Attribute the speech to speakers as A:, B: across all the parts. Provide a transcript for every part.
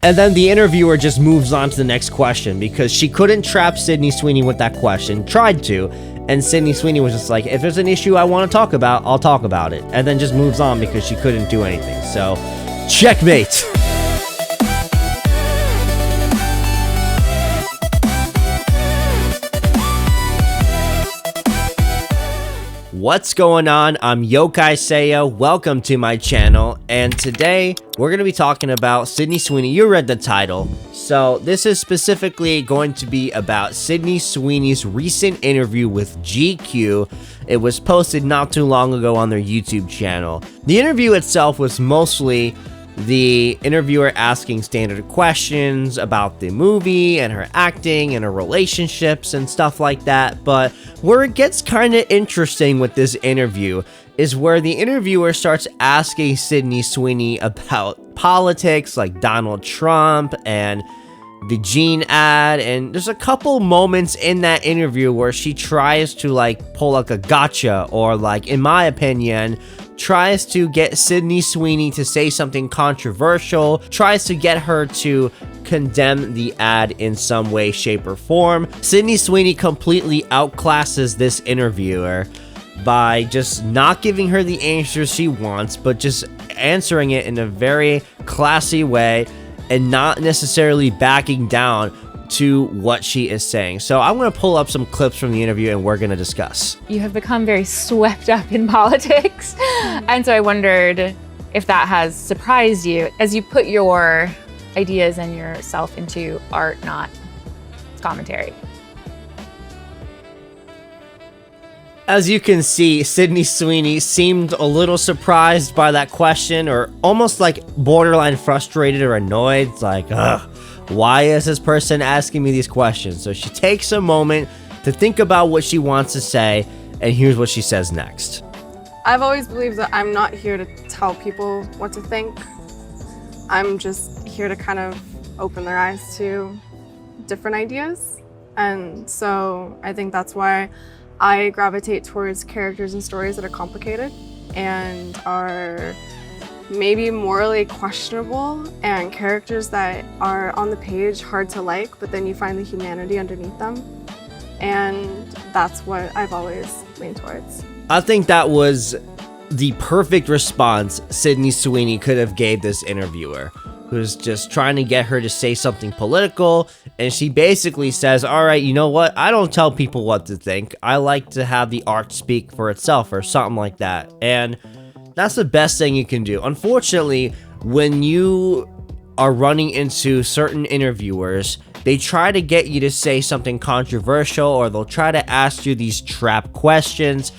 A: And then the interviewer just moves on to the next question because she couldn't trap Sydney Sweeney with that question, tried to, and Sydney Sweeney was just like, if there's an issue I want to talk about, I'll talk about it. And then just moves on because she couldn't do anything. So, checkmate. What's going on? I'm Yokai Seiya. Welcome to my channel, and today we're going to be talking about Sydney Sweeney. You read the title. So this is specifically going to be about Sydney Sweeney's recent interview with GQ. It was posted not too long ago on their YouTube channel. The interview itself was mostly the interviewer asking standard questions about the movie and her acting and her relationships and stuff like that, but where it gets kind of interesting with this interview is where the interviewer starts asking Sydney Sweeney about politics like Donald Trump and the Gene ad, and there's a couple moments in that interview where she tries to like pull like a gotcha, or like, in my opinion, tries to get Sydney Sweeney to say something controversial, tries to get her to condemn the ad in some way, shape, or form. Sydney Sweeney completely outclasses this interviewer by just not giving her the answers she wants, but just answering it in a very classy way and not necessarily backing down to what she is saying. So I'm going to pull up some clips from the interview and we're going to discuss.
B: You have become very swept up in politics. And so I wondered if that has surprised you as you put your ideas and yourself into art, not commentary.
A: As you can see, Sydney Sweeney seemed a little surprised by that question, or almost like borderline frustrated or annoyed. It's like, ugh, why is this person asking me these questions? So she takes a moment to think about what she wants to say, and here's what she says next.
C: I've always believed that I'm not here to tell people what to think. I'm just here to kind of open their eyes to different ideas. And so I think that's why I gravitate towards characters and stories that are complicated and are maybe morally questionable, and characters that are on the page hard to like, but then you find the humanity underneath them. And that's what I've always leaned towards.
A: I think that was the perfect response Sydney Sweeney could have gave this interviewer, who's just trying to get her to say something political, and she basically says, all right, you know what? I don't tell people what to think. I like to have the art speak for itself, or something like that. And that's the best thing you can do. Unfortunately, when you are running into certain interviewers, they try to get you to say something controversial, or they'll try to ask you these trap questions,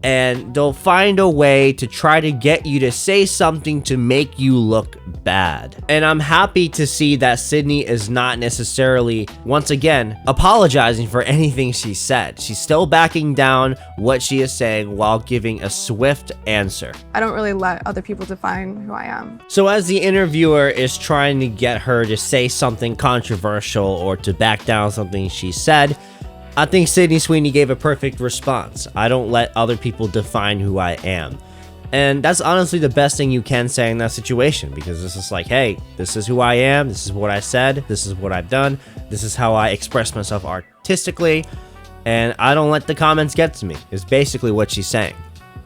A: and they'll find a way to try to get you to say something to make you look bad. And I'm happy to see that Sydney is not necessarily, once again, apologizing for anything she said. She's still backing down what she is saying while giving a swift answer.
C: I don't really let other people define who I am.
A: So as the interviewer is trying to get her to say something controversial or to back down something she said, I think Sydney Sweeney gave a perfect response. I don't let other people define who I am. And that's honestly the best thing you can say in that situation, because it's just like, hey, this is who I am, this is what I said, this is what I've done, this is how I express myself artistically, and I don't let the comments get to me, is basically what she's saying.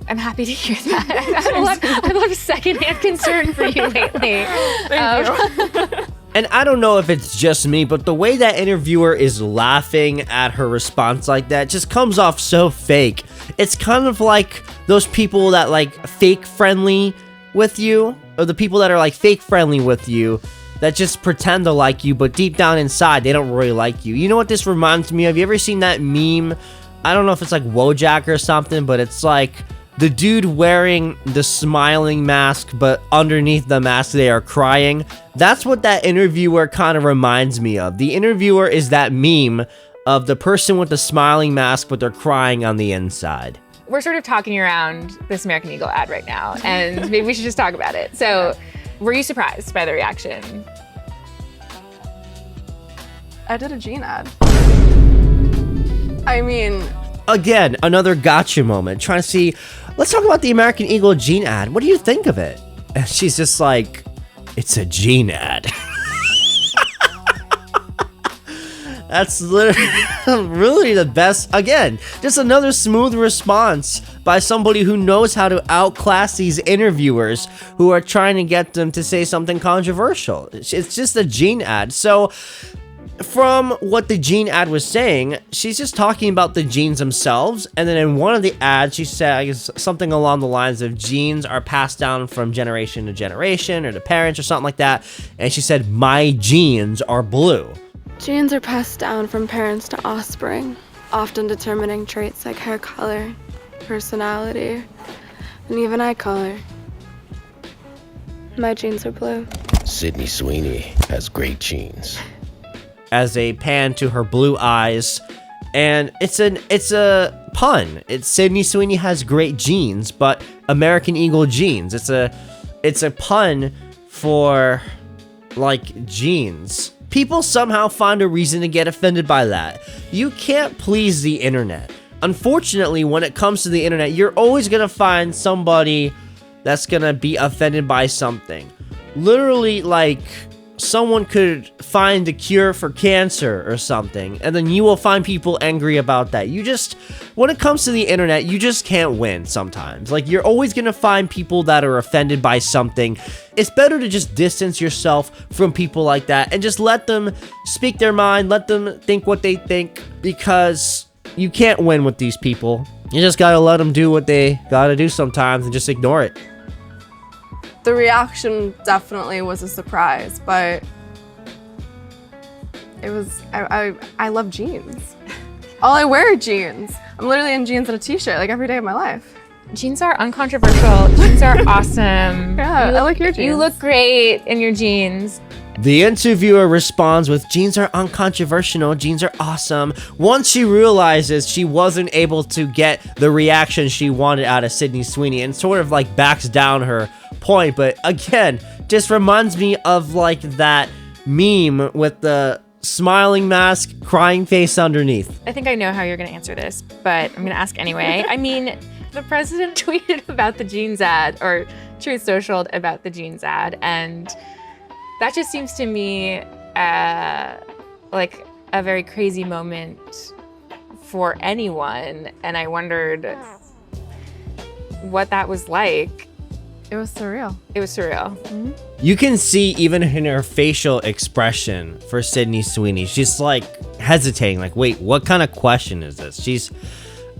B: I'm happy to hear that. I love secondhand concern for you lately.
C: Thank you.
A: And I don't know if it's just me, but the way that interviewer is laughing at her response like that just comes off so fake. It's kind of like those people that like fake friendly with you, or the people that are like fake friendly with you that just pretend to like you, but deep down inside, they don't really like you. You know what this reminds me of? You ever seen that meme? I don't know if it's like Wojak or something, but it's like the dude wearing the smiling mask, but underneath the mask they are crying. That's what that interviewer kind of reminds me of. The interviewer is that meme of the person with the smiling mask, but they're crying on the inside.
B: We're sort of talking around this American Eagle ad right now, and maybe we should just talk about it. So, were you surprised by the reaction?
C: I did a Gene ad. I mean,
A: again, another gotcha moment. Trying to see, let's talk about the American Eagle Gene ad. What do you think of it? And she's just like, it's a Gene ad. That's literally really the best. Again, just another smooth response by somebody who knows how to outclass these interviewers who are trying to get them to say something controversial. It's just a Jean ad. So, from what the Jean ad was saying, she's just talking about the jeans themselves. And then in one of the ads, she said something along the lines of genes are passed down from generation to generation or to parents or something like that. And she said, my genes are blue.
D: Genes are passed down from parents to offspring, often determining traits like hair color, personality, and even eye color. My genes are blue.
E: Sydney Sweeney has great genes.
A: As a pan to her blue eyes, and it's a pun. It's Sydney Sweeney has great genes, but American Eagle jeans. It's a pun for like jeans. People somehow find a reason to get offended by that. You can't please the internet. Unfortunately, when it comes to the internet, you're always gonna find somebody that's gonna be offended by something. Literally, like, someone could find a cure for cancer or something, and then you will find people angry about that. When it comes to the internet, you just can't win sometimes. Like, you're always gonna find people that are offended by something. It's better to just distance yourself from people like that and just let them speak their mind, let them think what they think, because you can't win with these people. You just gotta let them do what they gotta do sometimes and just ignore it.
C: The reaction definitely was a surprise, but it was, I love jeans. All I wear are jeans. I'm literally in jeans and a t-shirt like every day of my life.
B: Jeans are uncontroversial. Jeans are awesome.
C: Yeah, I like your jeans.
B: You look great in your jeans.
A: The interviewer responds with, jeans are uncontroversial, jeans are awesome. Once she realizes she wasn't able to get the reaction she wanted out of Sydney Sweeney and sort of like backs down her point. But again, just reminds me of like that meme with the smiling mask, crying face underneath.
B: I think I know how you're going to answer this, but I'm going to ask anyway. I mean, the president tweeted about the jeans ad, or Truth Socialed about the jeans ad, and that just seems to me like a very crazy moment for anyone, and I wondered what that was like.
C: It was surreal.
B: It was surreal.
C: Mm-hmm.
A: You can see even in her facial expression for Sydney Sweeney, she's like hesitating, like, wait, what kind of question is this? She's,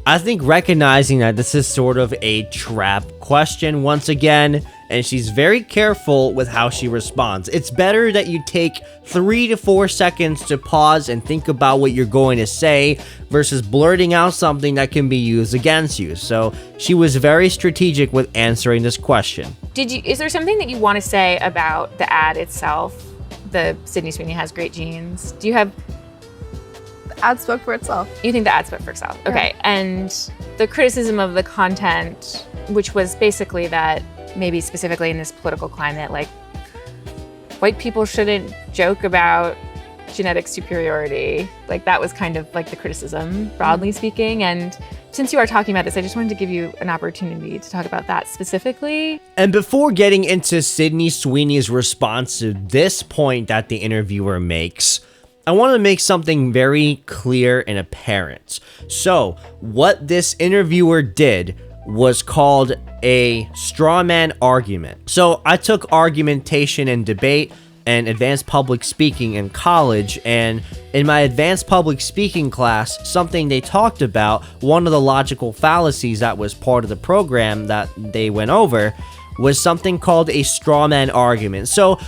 A: I think, recognizing that this is sort of a trap question once again, and she's very careful with how she responds. It's better that you take 3 to 4 seconds to pause and think about what you're going to say versus blurting out something that can be used against you. So she was very strategic with answering this question.
B: Is there something that you want to say about the ad itself? The Sydney Sweeney has great genes. Do you have...
C: The ad spoke for itself.
B: You think the ad spoke for itself?
C: Yeah.
B: Okay. And the criticism of the content, which was basically that maybe specifically in this political climate, like, white people shouldn't joke about genetic superiority. Like, that was kind of like the criticism, broadly speaking. And since you are talking about this, I just wanted to give you an opportunity to talk about that specifically.
A: And before getting into Sydney Sweeney's response to this point that the interviewer makes, I want to make something very clear and apparent. So, what this interviewer did was called a straw man argument. So, I took argumentation and debate and advanced public speaking in college, and in my advanced public speaking class, something they talked about, one of the logical fallacies that was part of the program that they went over, was something called a straw man argument. So,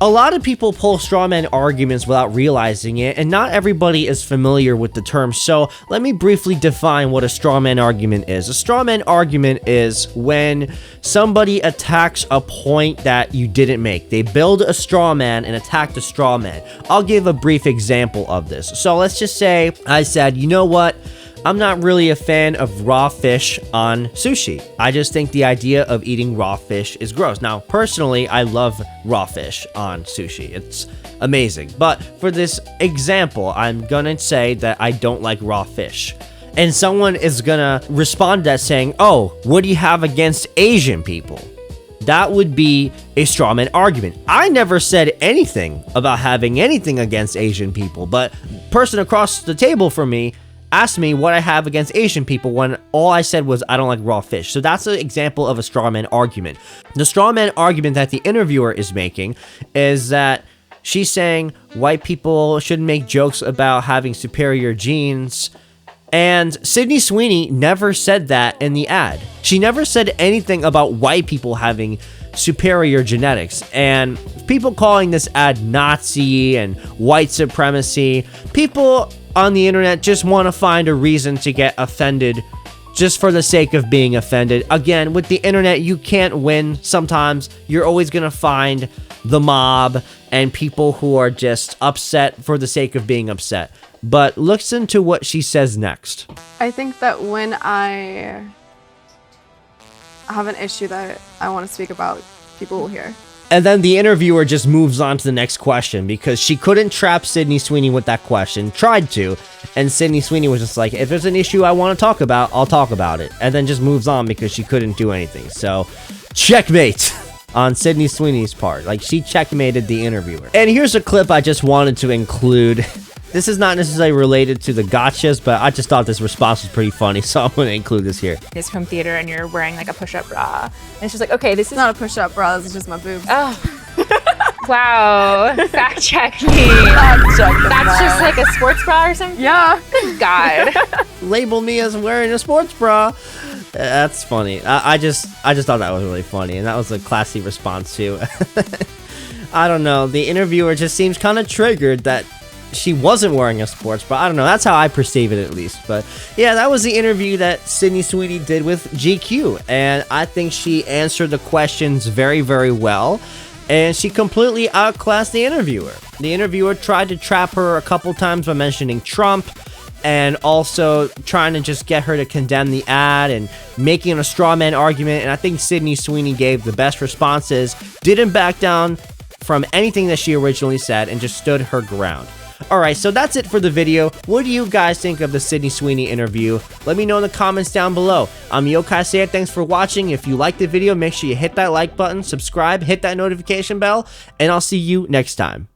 A: a lot of people pull straw man arguments without realizing it, and not everybody is familiar with the term. So let me briefly define what a straw man argument is. A straw man argument is when somebody attacks a point that you didn't make. They build a straw man and attack the straw man. I'll give a brief example of this. So let's just say I said, you know what? I'm not really a fan of raw fish on sushi. I just think the idea of eating raw fish is gross. Now, personally, I love raw fish on sushi. It's amazing. But for this example, I'm gonna say that I don't like raw fish. And someone is gonna respond to that saying, oh, what do you have against Asian people? that would be a straw man argument. I never said anything about having anything against Asian people, but person across the table from me asked me what I have against Asian people when all I said was I don't like raw fish. So that's an example of a straw man argument. The straw man argument that the interviewer is making is that she's saying white people shouldn't make jokes about having superior genes. And Sydney Sweeney never said that in the ad. She never said anything about white people having superior genetics. And people calling this ad Nazi and white supremacy, people on the internet just want to find a reason to get offended just for the sake of being offended. Again, with the internet, you can't win. Sometimes you're always going to find the mob and people who are just upset for the sake of being upset. But listen to what she says next.
C: I think that when I have an issue that I want to speak about, people will hear.
A: And then the interviewer just moves on to the next question because she couldn't trap Sydney Sweeney with that question, tried to, and Sydney Sweeney was just like, if there's an issue I want to talk about, I'll talk about it. And then just moves on because she couldn't do anything. So, checkmate on Sydney Sweeney's part. Like, she checkmated the interviewer. And here's a clip I just wanted to include. This is not necessarily related to the gotchas, but I just thought this response was pretty funny, so I'm going to include this here.
B: It's from theater and you're wearing like a push-up bra. And it's just like, okay, this
C: It's
B: is
C: not a push-up bra, this is just my boobs.
B: Oh. Wow. Fact check me.
C: That's
B: That's just like a sports bra or something?
C: Yeah.
B: God.
A: Label me as wearing a sports bra. That's funny. I just thought that was really funny, and that was a classy response too. I don't know. The interviewer just seems kind of triggered that she wasn't wearing a sports bra. I don't know. That's how I perceive it, at least. But yeah, that was the interview that Sydney Sweeney did with GQ, and I think she answered the questions very, very well. And she completely outclassed the interviewer. The interviewer tried to trap her a couple times by mentioning Trump and also trying to just get her to condemn the ad and making a straw man argument. And I think Sydney Sweeney gave the best responses, didn't back down from anything that she originally said, and just stood her ground. Alright, so that's it for the video. What do you guys think of the Sydney Sweeney interview? Let me know in the comments down below. I'm Yokai Saya, thanks for watching. If you liked the video, make sure you hit that like button, subscribe, hit that notification bell, and I'll see you next time.